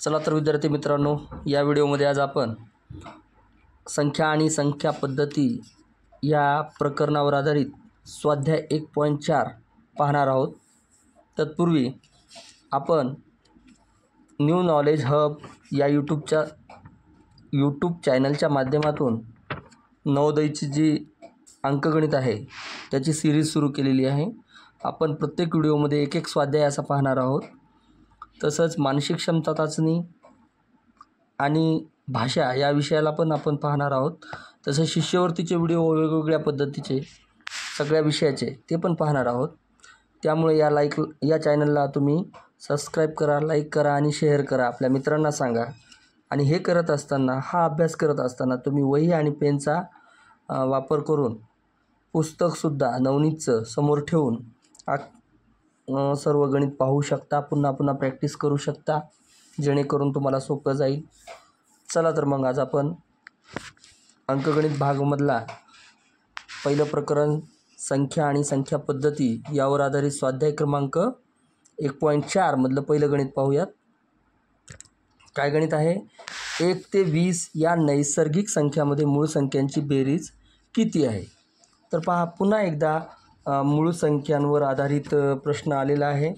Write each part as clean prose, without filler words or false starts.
चला तर विद्यार्थी मित्रांनो, या व्हिडिओमध्ये आज आपण संख्या आणि संख्या पद्धती या प्रकरणावर आधारित स्वाध्याय 1.4 पाहणार आहोत. तत्पूर्वी आपण न्यू नॉलेज हब या यूट्यूब चॅनलच्या माध्यमातून नवोदयची जी अंकगणित आहे त्याची सिरीज सुरू केलेली आहे. आपण प्रत्येक व्हिडिओमध्ये एक एक स्वाध्याय असा पाहणार आहोत. तसंच मानसिक क्षमता चाचणी आणि भाषा या विषयाला पण आपण पाहणार आहोत. तसंच शिष्यवृत्तीचे व्हिडिओ वेगवेगळ्या पद्धतीचे सगळ्या विषयाचे ते पण पाहणार आहोत. त्यामुळे या चॅनलला तुम्ही सबस्क्राईब करा, लाईक करा आणि शेअर करा, आपल्या मित्रांना सांगा. आणि हे करत असताना, हा अभ्यास करत असताना तुम्ही वही आणि पेनचा वापर करून पुस्तकसुद्धा नवनीतचं समोर ठेवून सर्व गणित पाहू शकता, पुन्हा प्रॅक्टिस करू शकता, जेणेकरून तुम्हाला सोपं जाईल. चला तर मग आज आपण अंकगणित भागमधला पहिलं प्रकरण संख्या आणि संख्या पद्धती यावर आधारित स्वाध्याय क्रमांक 1.4 मधलं पहिलं गणित पाहूयात. काय गणित आहे? 1 ते 20 या नैसर्गिक संख्यामध्ये मूळ संख्यांची बेरीज किती आहे? तर पहा, पुन्हा एकदा मूळ संख्यांवर आधारित प्रश्न आलेला आहे.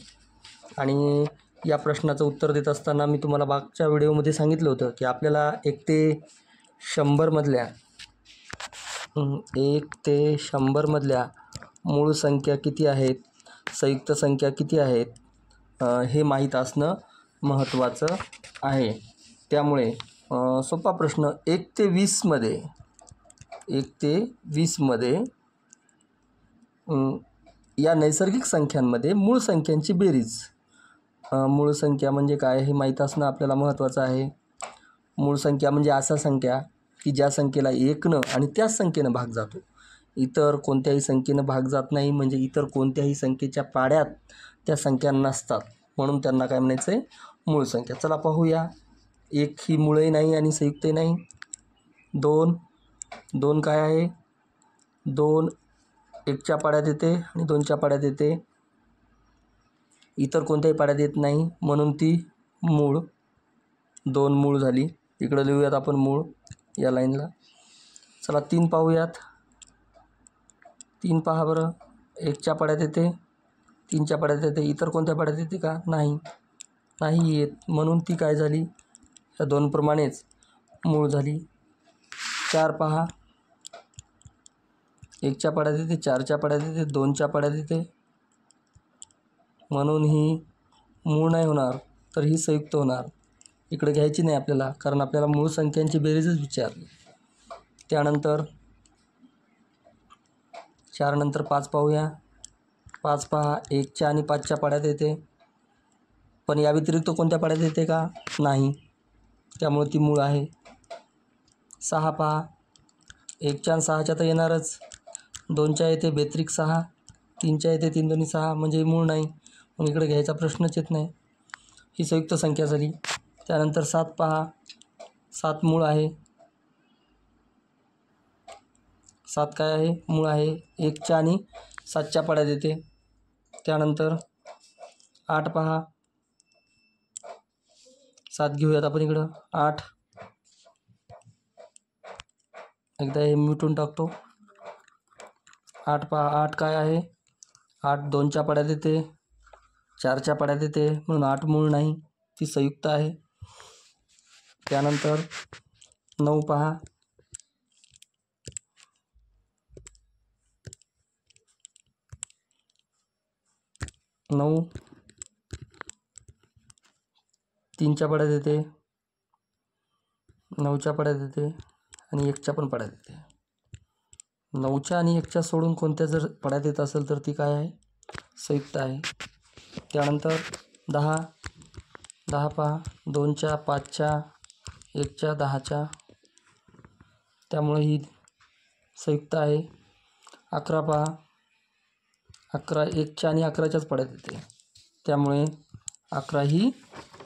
आणि या प्रश्नाचं उत्तर देत असताना मी तुम्हाला मागच्या व्हिडिओमध्ये सांगितलं होतं की आपल्याला 1 ते 100 मधल्या मूळ संख्या किती आहेत, संयुक्त संख्या किती आहेत, हे माहीत असणं महत्त्वाचं आहे. त्यामुळे सोपा प्रश्न, 1 ते 20 मध्ये या नैसर्गिक संख्यांमध्ये मूळ संख्यांची बेरीज. मूळ संख्या म्हणजे काय हे माहीत असणं आपल्याला महत्त्वाचं आहे. मूळ संख्या म्हणजे अशा संख्या की ज्या संख्येला 1नं आणि त्याच संख्येनं भाग जातो, इतर कोणत्याही संख्येनं भाग जात नाही. म्हणजे इतर कोणत्याही संख्येच्या पाड्यात त्या संख्या नसतात, म्हणून त्यांना काय म्हणायचं आहे? मूळ संख्या. चला पाहूया. 1 ही मूळही नाही आणि संयुक्तही नाही. 2 काय आहे? 2 1च्या पाड्यात येते आणि 2च्या पाड्यात येते, इतर कोणत्याही पाड्यात येत नाही, म्हणून ती मूळ. 2 मूळ झाली. इकडं लिहूयात आपण मूळ या लाईनला. चला 3 पाहूयात. 3 पहा बरं, 1च्या पाड्यात येते, 3च्या पाड्यात येते, इतर कोणत्या पाड्यात येते का? नाही येत, म्हणून ती काय झाली? या 2 प्रमाणेच मूळ झाली. 4 पहा, 1च्या पाड्यात येते, 4च्या पाड्यात येते, 2च्या पाड्यात येते, म्हणून ही मूळ नाही होणार, तर ही संयुक्त होणार. इकडे घ्यायची नाही आपल्याला, कारण आपल्याला मूळ संख्यांची बेरीजच विचारली. त्यानंतर 4 नंतर 5 पाहूया. 5 पहा, 1च्या आणि 5च्या पाड्यात येते, पण या व्यतिरिक्त कोणत्या पाड्यात येते का? नाही, त्यामुळे ती मूळ आहे. 6 पहा, 1च्या आणि 6च्या तर येणारच, 2च्या येते बेत्रिक 6, 3च्या येते 3 2 6, म्हणजे मूळ नाही, मग इकडे घ्यायचा प्रश्नच येत नाही. ही संयुक्त संख्या झाली. त्यानंतर 7 पहा, 7 मूळ आहे. 7 काय आहे? मूळ आहे. 1च्या आणि 7च्या पाड्यात येते. त्यानंतर 8 पहा, 7 घेऊयात आपण इकडं. 8 एकदा हे मिटून टाकतो. 8 पहा, 8 काय आहे? 8 2च्या पाड्यात येते, 4च्या पाड्यात येते, म्हणून 8 मूळ नाही, ती संयुक्त आहे. त्यानंतर 9 पहा, 9 3च्या पाड्यात येते, 9च्या पाड्यात येते आणि 1च्या पण पाड्यात येते. 9च्या आणि 1च्या सोडून कोणत्या जर पाड्यात येत असेल तर ती काय आहे? संयुक्त आहे. त्यानंतर 10 पहा, 2च्या, 5च्या, 1च्या, 10च्या, त्यामुळे ही संयुक्त आहे. 11 पहा, 11 1च्या आणि 11च्याच पाड्यात येते, त्यामुळे 11 ही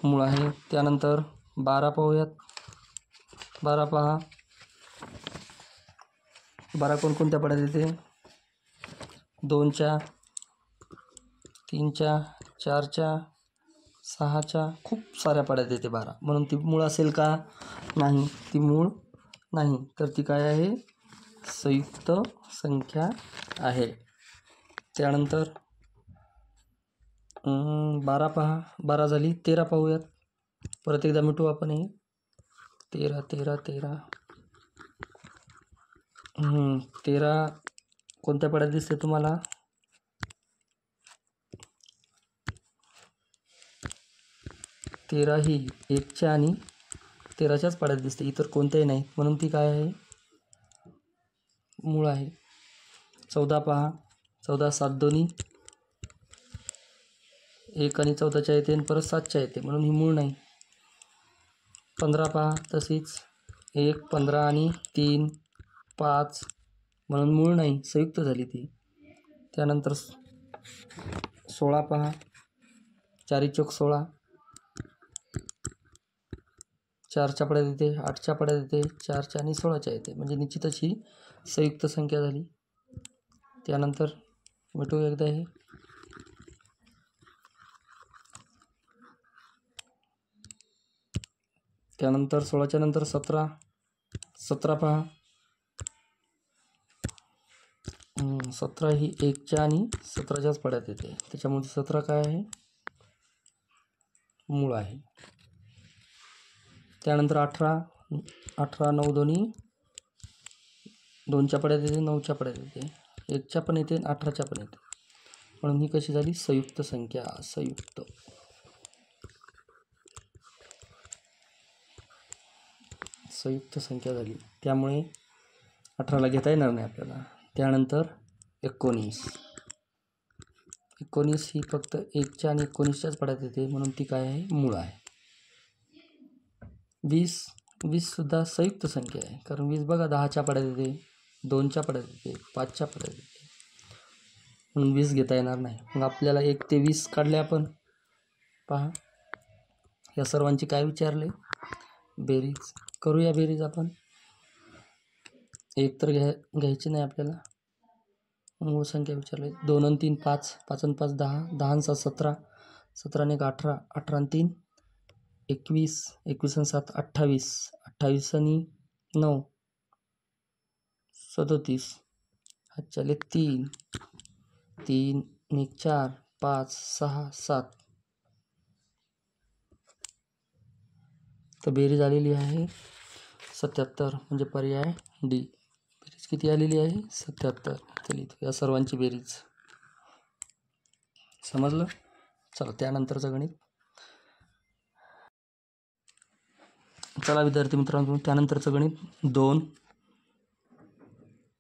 मूळ आहे. त्यानंतर 12 पाहूयात. 12 पहा, 12 कोणत्या पाड्यात येते? 2च्या, 3च्या, 4च्या, 6च्या खूप साऱ्या पाड्यात येते 12, म्हणून ती मूळ असेल का? नाही, ती मूळ नाही. तर ती काय आहे? संयुक्त संख्या आहे. त्यानंतर 12 पहा, 12 झाली. 13 पाहूयात. परत एकदा मिटवू आपण हे. 13 13 13 13 कोणत्या पाड्यात दिसते तुम्हाला? 13 ही 1च्या आणि 13च्याच पाड्यात दिसते, इतर कोणत्याही नाही, म्हणून ती काय आहे? मूळ आहे. 14 पहा, 14 7 दोन्ही 1 आणि 14च्या येते आणि परत 7च्या येते, म्हणून ही मूळ नाही. 15 पहा, तशीच 1 15 आणि 3 5, म्हणून मूळ नाही, संयुक्त झाली ती. त्यानंतर 16 पहा, 4 चौक 16, 4च्या पाड्यात येते, 8च्या पाड्यात येते, 4च्या आणि 16च्या येते, म्हणजे निश्चितच ही संयुक्त संख्या झाली. त्यानंतर मिटवू एकदा हे. त्यानंतर 16च्या नंतर 17 17 पहा, 17 ही 1च्या आणि 17च्याच पाड्यात येते, त्याच्यामुळे 17 काय आहे? मूळ आहे. त्यानंतर 18 18 9 दोन्ही 2च्या पाड्यात येते, 9च्या पाड्यात येते, 1च्या पण येते, 18च्या पण येते, म्हणून ही कशी झाली? संयुक्त संख्या. संयुक्त संख्या झाली. त्यामुळे 18ला घेता येणार नाही आपल्याला. त्यानंतर 19 19 ही फक्त 1च्या आणि 19च्याच पाड्यात येते, म्हणून ती काय आहे? मूळ आहे. 20 20 सुद्धा संयुक्त संख्या आहे, कारण 20 बघा 10च्या पाड्यात येते, 2च्या पाड्यात येते, 5च्या पाड्यात येते, म्हणून 20 घेता येणार नाही. मग आपल्याला 1 ते 20 काढले आपण. पहा, या सर्वांची काय विचारले? बेरीज. करूया बेरीज आपण. 1 तर घ्यायची नाही आपल्याला, मूळ संख्या विचारले. 2 आणि 3 5, 5 आणि 5 10, 10 आणि 7 17, 17 आणि 1 18, 18 आणि 3 21, 21 आणि 7 28, 28 आणि 9 37, हातच्याले 3, 3 आणि 4 5 6 7. तर बेरीज आलेली आहे 77, म्हणजे पर्याय डी. बेरीज किती आलेली आहे? 77. चला या सर्वांची बेरीज. समजलं? चला त्यानंतरचं गणित. चला विद्यार्थी मित्रांनो, त्यानंतरचं गणित 2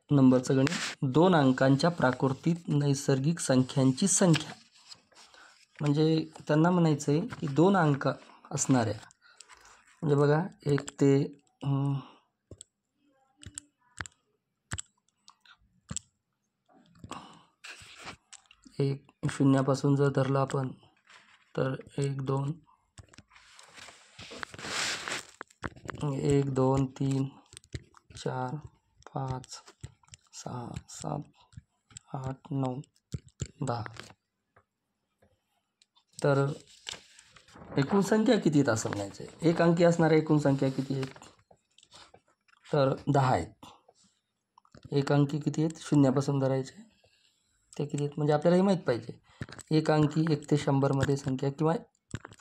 नंबरचं गणित. 2 अंकांच्या प्राकृतिक नैसर्गिक संख्यांची संख्या. म्हणजे त्यांना म्हणायचं आहे की 2 अंक असणाऱ्या, म्हणजे बघा 1 ते 1 शून्यापासून जर धरलं आपण, तर 1 2 1 2 3 4 5 6 7 8 9 10. तर एकूण संख्या किती आहेत असं म्हणायचं आहे. 1 अंकी असणाऱ्या एकूण संख्या किती आहेत? तर 10 आहेत. 1 अंकी किती आहेत? शून्यापासून धरायचे, ते किती आहेत? म्हणजे आपल्याला हे माहीत पाहिजे. 1 अंकी 1 ते 100 मध्ये संख्या किंवा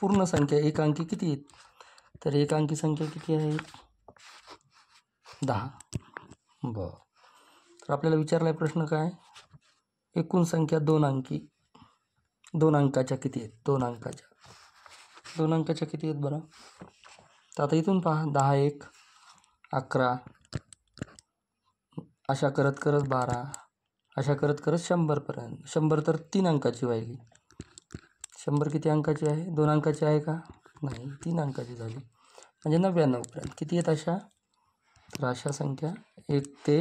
पूर्ण संख्या 1 अंकी किती आहेत? तर 1 अंकी संख्या किती आहेत? 10. बरं, तर आपल्याला विचारलाय प्रश्न काय? एकूण संख्या 2 अंकी 2 अंकाच्या किती आहेत? 2 अंकाच्या किती आहेत बरं? तर आता इथून पहा, 10 1 11, अशा करत करत 12, अशा करत करत 100पर्यंत. 100 तर 3 अंकाची व्हायली. 100 किती अंकाची आहे? 2 अंकाची आहे का? नाही, 3 अंकाची झाली, म्हणजे 99पर्यंत. किती आहेत अशा? तर अशा संख्या 1 ते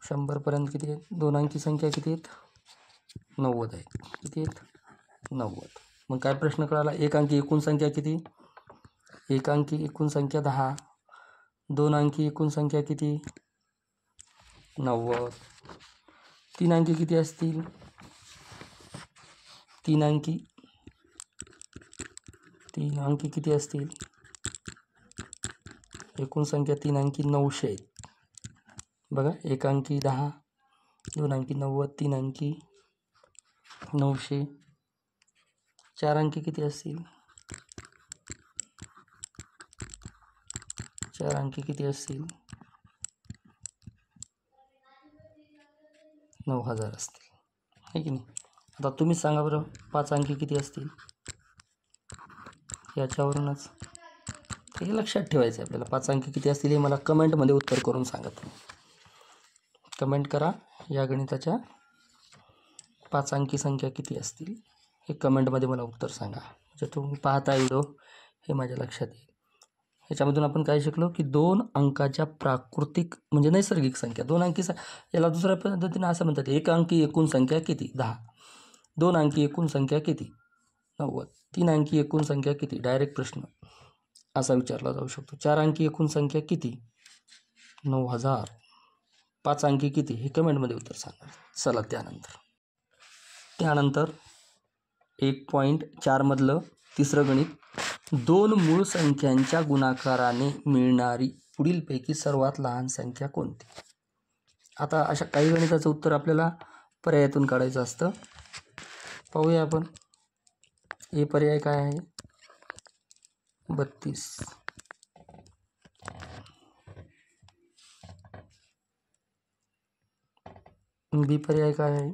100पर्यंत किती आहेत? 2 अंकी संख्या किती आहेत? 90 आहेत. किती आहेत? 90. मग काय प्रश्न कळाला? 1 अंकी एकूण संख्या किती? 1 अंकी एकूण संख्या 10. 2 अंकी एकूण संख्या किती? 90. 3 अंकी किती असतील? 3 अंकी 3 अंकी किती असतील? एकूण संख्या 3 अंकी 900 आहेत. बघा, 1 अंकी 10, 2 अंकी 90, 3 अंकी 900. 4 अंकी किती असतील? 4 अंकी किती असतील? 9000 असतील, आहे की नाही? आता तुम्हीच सांगा बरं, 5 अंकी किती असतील? याच्यावरूनच हे लक्षात ठेवायचं आहे आपल्याला. 5 अंकी किती असतील हे मला कमेंटमध्ये उत्तर करून सांगा. कमेंट करा, या गणिताच्या 5 अंकी संख्या किती असतील हे कमेंटमध्ये मला उत्तर सांगा. म्हणजे तुम्ही पाहता व्हिडिओ हे माझ्या लक्षात येईल. ह्याच्यामधून आपण काय शिकलो की 2 अंकाच्या प्राकृतिक म्हणजे नैसर्गिक संख्या, 2 अंकी याला दुसऱ्या पद्धतीने असं म्हणतात, 1 अंकी एकूण संख्या किती? 10. 2 अंकी एकूण संख्या किती? 90. 3 अंकी एकूण संख्या किती? डायरेक्ट प्रश्न असा विचारला जाऊ शकतो. 4 अंकी एकूण संख्या किती? 9000. 5 अंकी किती? हे कमेंटमध्ये उत्तर सांगा. चला त्यानंतर 1.4 मधलं तिसरं गणित, 2 मूळ संख्यांच्या गुणाकाराने मिळणारी पुढीलपैकी सर्वात लहान संख्या कोणती? आता अशा काही गणिताचं उत्तर आपल्याला पर्यायातून काढायचं असतं. पाहूया आपण. ए पर्याय काय आहे? 32. बी पर्याय काय आहे?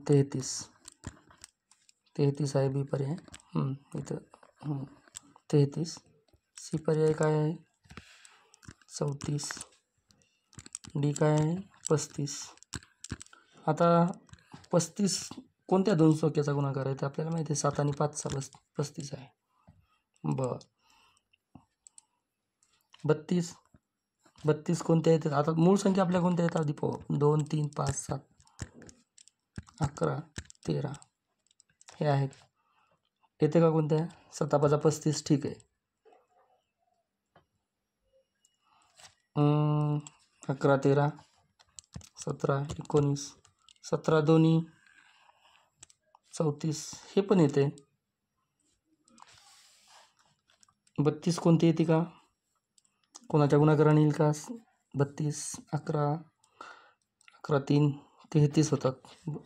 33. 33 आहे बी पर्याय. इथं 33. सी पर्याय काय आहे? 34. डी काय आहे? 35. आता 35 कोणत्या दोन संख्येचा गुणाकार आहे ते आपल्याला माहिती आहे. 7 आणि 5चा 35 आहे. बरं. 32 कोणत्या येतात? आता मूळ संख्या आपल्या कोणत्या येतात? आधी पाहू. 2, 3, 5, 7, 11, 13 हे आहेत. येते का कोणत्या? 7 5 35. ठीक आहे. 11 13 17 19 17 दोन्ही 34 हे पण येते. 32 कोणती येते का? कोणाच्या गुणाकाराने येईल का? 32 11 11 3 33 होतात.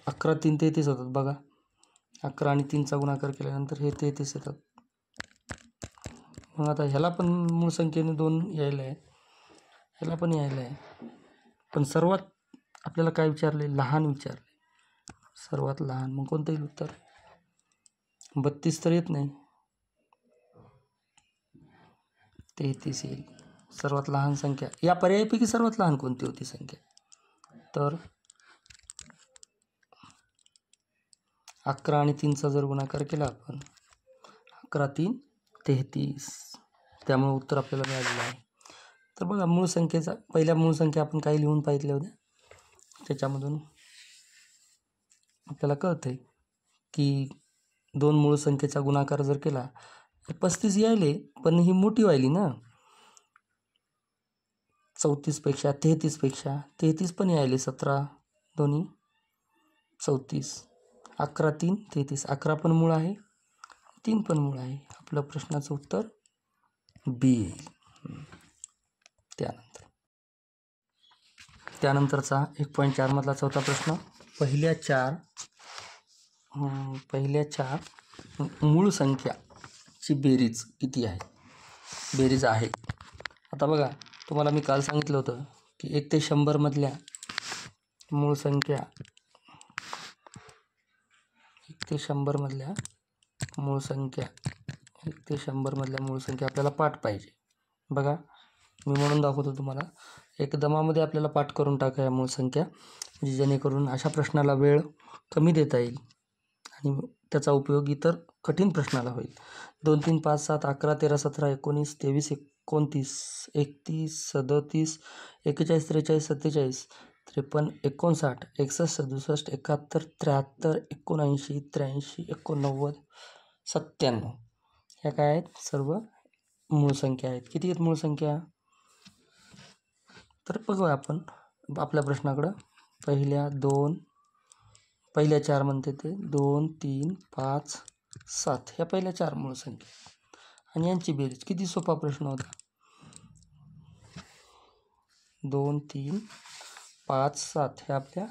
11 3 33 होतात. बघा, 11 आणि 3चा गुणाकार केल्यानंतर हे 33 येतात. मग आता ह्याला पण मूळ संख्येने 2 यायला आहे, ह्याला पण यायला आहे. पण सर्वात आपल्याला काय विचारले? लहान विचारले. सर्वात लहान मग कोणतं येईल उत्तर? 32 तर येत नाही, 33 येईल. सर्वात लहान संख्या या पर्यायापैकी सर्वात लहान कोणती होती संख्या? तर 11 आणि 3चा जर गुणाकार केला आपण, 11 3 33, त्यामुळे उत्तर आपल्याला मिळालेलं आहे. तर बघा, मूळ संख्येचा पहिल्या मूळ संख्या आपण काही लिहून पाहिल्या होत्या, त्याच्यामधून आपल्याला कळतंय की 2 मूळ संख्येचा गुणाकार जर केला 35 यायले, पण ही मोठी व्हायली ना 34 पेक्षा, 33 पेक्षा. 33 पण यायले, 17 दोन्ही 34, 11 3 33. 11 पण मूळ आहे, 3 पण मूळ आहे. आपलं प्रश्नाचं उत्तर बी येईल. त्यानंतरचा 1.4 मधला चौथा प्रश्न, पहिल्या चार मूळ संख्याची बेरीज किती आहे? बेरीज आहे. आता बघा, तुम्हाला मी काल सांगितलं होतं की 1 ते 100 मधल्या मूळ संख्या, 1 ते 100 मधल्या मूळ संख्या, 1 ते 100 मधल्या मूळ संख्या आपल्याला पाठ पाहिजे. बघा, मी म्हणून दाखवतो तुम्हाला. एकदमामध्ये आपल्याला पाठ करून टाका या मूळ संख्या, म्हणजे जेणेकरून अशा प्रश्नाला वेळ कमी देता येईल आणि त्याचा उपयोग इतर कठीण प्रश्नाला होईल. 2 3 5 7 11 13 17 19 23 29 31 37 41 43 47 53 59 61 67 71 73 79 83 89 97 ह्या काय आहेत? सर्व मूळ संख्या आहेत. किती आहेत मूळ संख्या? तर बघूया आपण आपल्या प्रश्नाकडं. पहिल्या 4 म्हणते ते 2 3 5 7 ह्या पहिल्या 4 मूळ संख्या आणि यांची बेरीज. किती सोपा प्रश्न होता. 2 3 5 7 ह्या आपल्या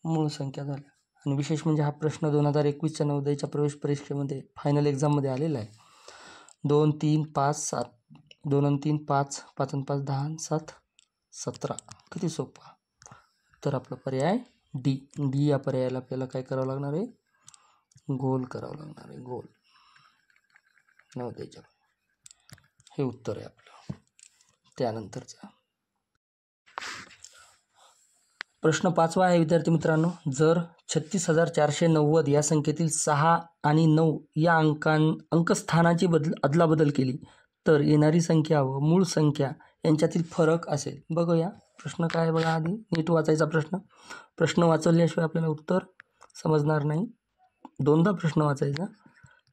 मूळ संख्या झाल्या. आणि विशेष म्हणजे हा प्रश्न 2021च्या नवोदयच्या प्रवेश परीक्षेमध्ये फायनल एक्झाममध्ये आलेला आहे. 2 3 5 7 2 आणि 3 5 5 आणि 5 10 आणि 7 17. किती सोपा. तर आपला पर्याय डी. डी या पर्यायाला आपल्याला काय करावं लागणार आहे, गोल करावं लागणार आहे, गोल. नवोदयच्या हे उत्तर आहे आपलं. त्यानंतरचा प्रश्न 5वा आहे विद्यार्थी मित्रांनो. जर 36,490 या संख्येतील 6 आणि 9 या अंकस्थानाची अदलाबदल केली तर येणारी संख्या व मूळ संख्या यांच्यातील फरक असेल. बघूया प्रश्न काय आहे बघा. आधी नीट वाचायचा प्रश्न. प्रश्न वाचल्याशिवाय आपल्याला उत्तर समजणार नाही. दोनदा प्रश्न वाचायचा.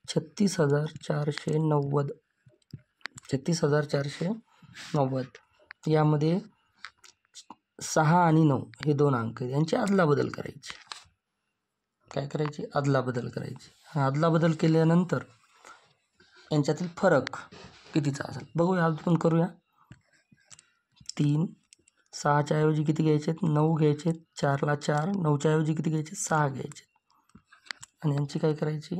36,490 यामध्ये 6 आणि 9 हे 2 अंक यांची अदलाबदल करायची. काय करायची, अदलाबदल करायची. अदलाबदल केल्यानंतर यांच्यातील फरक कितीचा असेल बघूया. आपण करूया. 3 6च्या ऐवजी किती घ्यायचे, 9 घ्यायचे. 4ला 4, 9च्या ऐवजी किती घ्यायचे, 6 घ्यायचे. आणि यांची काय करायची,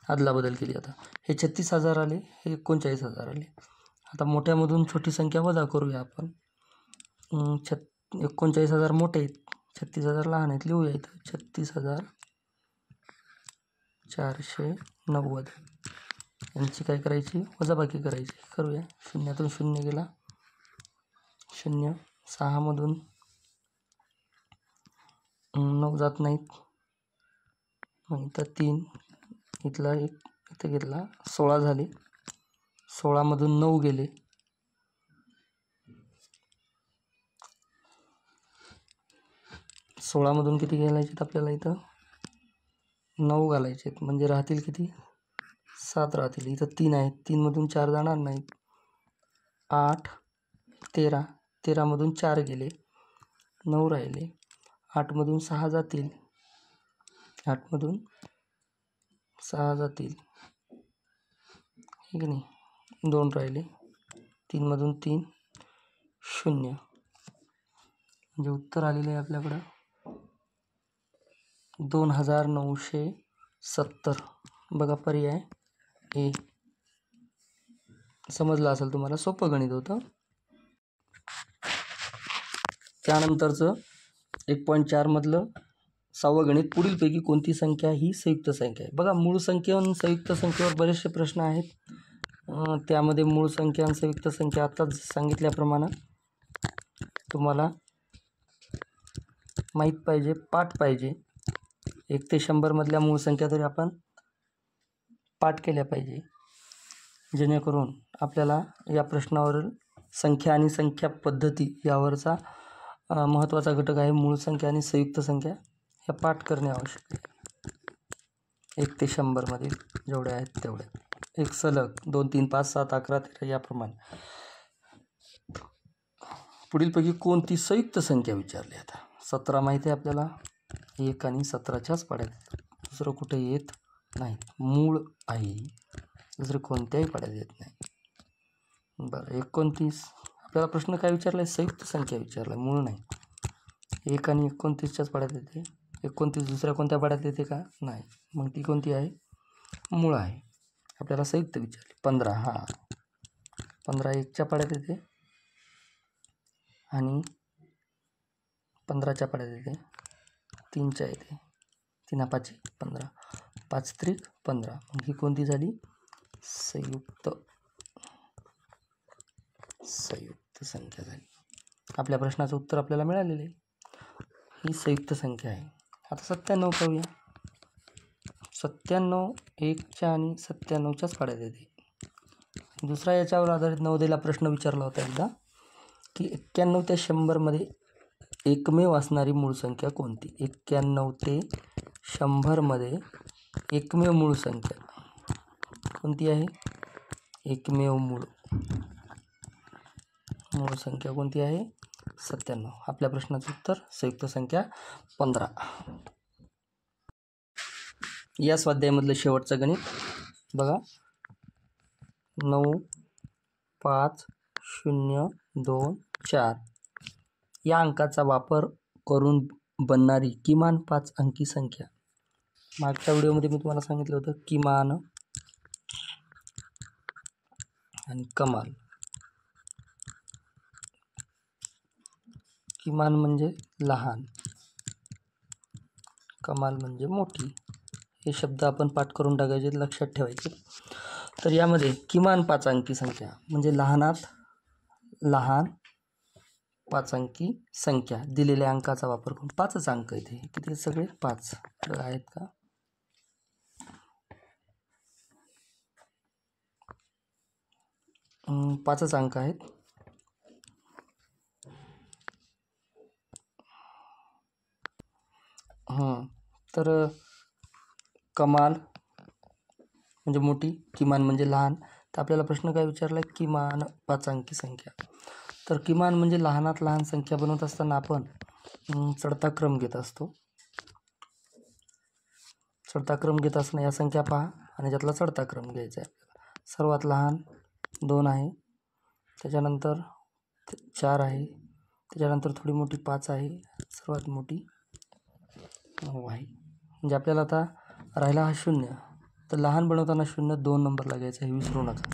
अदलाबदल केली. आता हे 36,000 आले, हे 39,000 आले. आता मोठ्यामधून छोटी संख्या वजा करूया आपण. 39,000 मोठे आहेत, 36,000 लहान आहेत. लिहूया इथं 36,490 यांची काय करायची, वजाबाकी करायची. करूया. शून्यातून शून्य गेला, 0. 6मधून 9 जात नाहीत. मग इथं 3, इथला 1 इथं घेतला, 16 झाले. 16मधून 9 गेले, 16मधून किती घालायचे आपल्याला, इथं 9 घालायचे आहेत. म्हणजे राहतील किती, 7 राहतील. इथं 3 आहेत, 3मधून 4 जाणार नाहीत. 8 13, 13मधून 4 गेले, 9 राहिले. 8मधून 6 जातील, 8मधून 6 जातील, हे की नाही. 2 राहिले. 3मधून 3 0. म्हणजे उत्तर आलेलं आहे आपल्याकडं 2,970. बघा पर्याय ए. समजलं असेल तुम्हाला, सोपं गणित होतं. त्यानंतरचं 1.4 मधलं 6वं गणित. पुढीलपैकी कोणती संख्या ही संयुक्त संख्या आहे. बघा मूळ संख्या आणि संयुक्त संख्येवर बरेचसे प्रश्न आहेत. त्यामध्ये मूळ संख्या आणि संयुक्त संख्या आताच सांगितल्याप्रमाणे तुम्हाला माहीत पाहिजे, पाठ पाहिजे. 1 ते 100 मधल्या मूळ संख्या तरी आपण पाठ केल्या पाहिजे, जेणेकरून आपल्याला या प्रश्नावरील संख्या आणि संख्या पद्धती यावरचा महत्त्वाचा घटक आहे मूळ संख्या आणि संयुक्त संख्या ह्या पाठ करणे आवश्यक आहे. 1 ते 100 मधील जेवढे आहेत तेवढे. एक सलग 2 3 5 7 11 13 याप्रमाणे. पुढीलपैकी कोणती संयुक्त संख्या विचारली. आता 17 माहिती आहे आपल्याला, 1 आणि 17च्याच पाड्यात, दुसरं कुठे येत नाही. मूळ आहे, दुसरं कोणत्याही पाड्यात येत नाही. बरं 29. आपल्याला प्रश्न काय विचारला आहे, संयुक्त संख्या विचारला, मूळ नाही. 1 आणि 29च्याच पाड्यात येते. 29 दुसऱ्या कोणत्या पाड्यात येते का, नाही. मग ती कोणती आहे, मूळ आहे. आपल्याला संयुक्त विचारली. 15, हा 15 1च्या पाड्यात येते आणि 15च्या पाड्यात येते, 3च्या येते. 3 5 15, 5 त्रिक 15. मग ही कोणती झाली, संयुक्त संख्या झाली. आपल्या प्रश्नाचं उत्तर आपल्याला मिळालेलं आहे, ही संयुक्त संख्या आहे. आता 97 पाहूया. 97 1च्या आणि 97च्याच पाड्यात येते. दुसरा याच्यावर आधारित नवोदयला प्रश्न विचारला होता एकदा, की 91 ते 100 मध्ये एकमेव असणारी मूळ संख्या कोणती. 91 ते 100 मध्ये एकमेव मूळ संख्या कोणती आहे, एकमेव मूळ संख्या कोणती आहे, 97. आपल्या प्रश्नाचं उत्तर संयुक्त संख्या 15. या स्वाध्यायामधलं शेवटचं गणित. बघा 9 5 0 2 4 या अंकाचा वापर करून बनणारी किमान 5 अंकी संख्या. मागच्या व्हिडिओमध्ये मी तुम्हाला सांगितलं होतं किमान आणि कमाल. किमान म्हणजे लहान, कमाल म्हणजे मोठी. हे शब्द आपण पाठ करून टाकायचे, लक्षात ठेवायचे. तर यामध्ये किमान 5 अंकी संख्या म्हणजे लहानात लहान 5 अंकी संख्या दिलेल्या अंकाचा वापर करून. 5च अंक इथे किती सगळे 5 आहेत का? पाचच अंक आहेत. तर कमाल म्हणजे मोठी, किमान म्हणजे लहान. तर आपल्याला प्रश्न काय विचारला आहे? किमान 5 अंकी संख्या. तर किमान म्हणजे लहानात लहान संख्या बनवत असताना आपण चढता क्रम घेत असतो. चढता क्रम घेत असताना या संख्या पहा आणि त्यातला चढता क्रम घ्यायचा आहे. सर्वात लहान 2 आहे, त्याच्यानंतर 4 आहे, त्याच्यानंतर थोडी मोठी 5 आहे, सर्वात मोठी 9 आहे. म्हणजे आपल्याला आता राहिला हा 0. तर लहान बनवताना 0 2 नंबरला घ्यायचा, हे विसरू नका.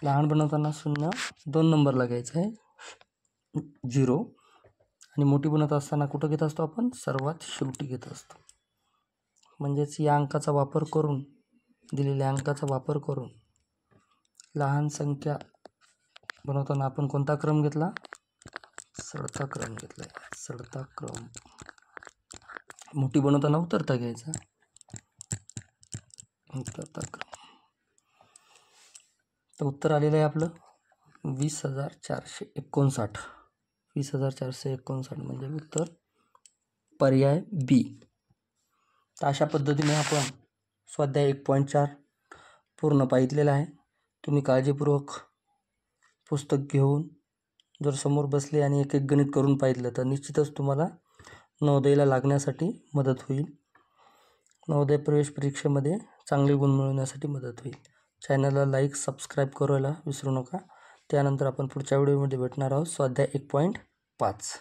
लहान बनवताना 0 2 नंबरला घ्यायचं आहे, 0. आणि मोठी बनवत असताना कुठं घेत असतो आपण? सर्वात शेवटी घेत असतो. म्हणजेच या अंकाचा वापर करून, दिलेल्या अंकाचा वापर करून लहान संख्या बनवताना आपण कोणता क्रम घेतला? चढता क्रम घेतला आहे. चढता क्रम. मोठी बनवताना उतरता घ्यायचा, उतरता क्रम. तर उत्तर आलेलं आहे आपलं 20,459. 20,459 म्हणजे उत्तर पर्याय बी. तर अशा पद्धतीने आपण स्वाध्याय 1.4 पूर्ण पाहिलेला आहे. तुम्ही काळजीपूर्वक पुस्तक घेऊन जर समोर बसले आणि एक एक गणित करून पाहिलं तर निश्चितच तुम्हाला नवोदयला लागण्यासाठी मदत होईल. नवोदय प्रवेश परीक्षेमध्ये चांगले गुण मिळवण्यासाठी मदत होईल. चॅनलला लाईक सबस्क्राईब करायला विसरू नका. त्यानंतर आपण पुढच्या व्हिडिओमध्ये भेटणार आहोत स्वाध्याय 1.5.